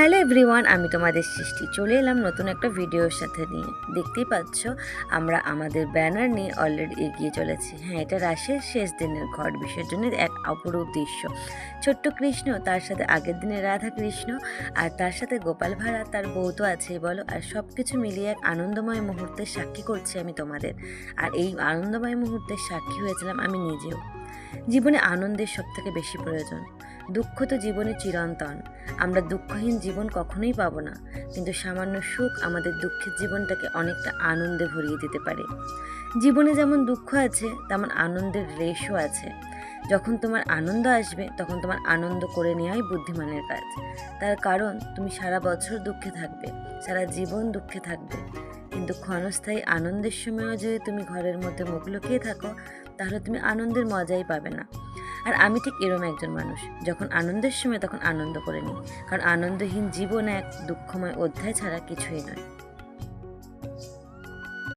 Hello everyone, আমি তোমাদের সৃষ্টি চলে এলাম নতুন একটা ভিডিওর সাথে নিয়ে। দেখতেই পাচ্ছ আমরা আমাদের ব্যানার নিয়ে অলরেডি এগিয়ে চলেছি। হ্যাঁ, এটা রাশের শেষ দিনের ঘট বিসর্জনের এক অপরূপ দৃশ্য। ছোট্ট কৃষ্ণ, তার সাথে আগের দিনে রাধা কৃষ্ণ, আর তার সাথে গোপাল ভাঁড়া, তার বউ তো আছেই বলো। আর সব কিছু মিলিয়ে এক আনন্দময় মুহূর্তের সাক্ষী করছি আমি তোমাদের। আর এই আনন্দময় মুহূর্তের সাক্ষী হয়েছিলাম আমি নিজেও। জীবনে আনন্দের সবথেকে বেশি প্রয়োজন। দুঃখ তো জীবনে চিরন্তন। আমরা দুঃখহীন জীবন কখনোই পাবো না, কিন্তু সামান্য সুখ আমাদের দুঃখের জীবনটাকে অনেকটা আনন্দে ভরিয়ে দিতে পারে। জীবনে যেমন দুঃখ আছে, তেমন আনন্দের রেশও আছে। যখন তোমার আনন্দ আসবে, তখন তোমার আনন্দ করে নেওয়াই বুদ্ধিমানের কাজ। তার কারণ তুমি সারা বছর দুঃখে থাকবে, সারা জীবন দুঃখে থাকবে, কিন্তু ক্ষণস্থায়ী আনন্দের সময়ও যদি তুমি ঘরের মধ্যে মুখ লুকিয়ে থাকো, তাহলে তুমি আনন্দের মজাই পাবে না। আর আমি ঠিক এরম একজন মানুষ, যখন আনন্দের সময় তখন আনন্দ করে নিই, কারণ আনন্দহীন জীবন এক দুঃখময় অধ্যায় ছাড়া কিছুই নয়।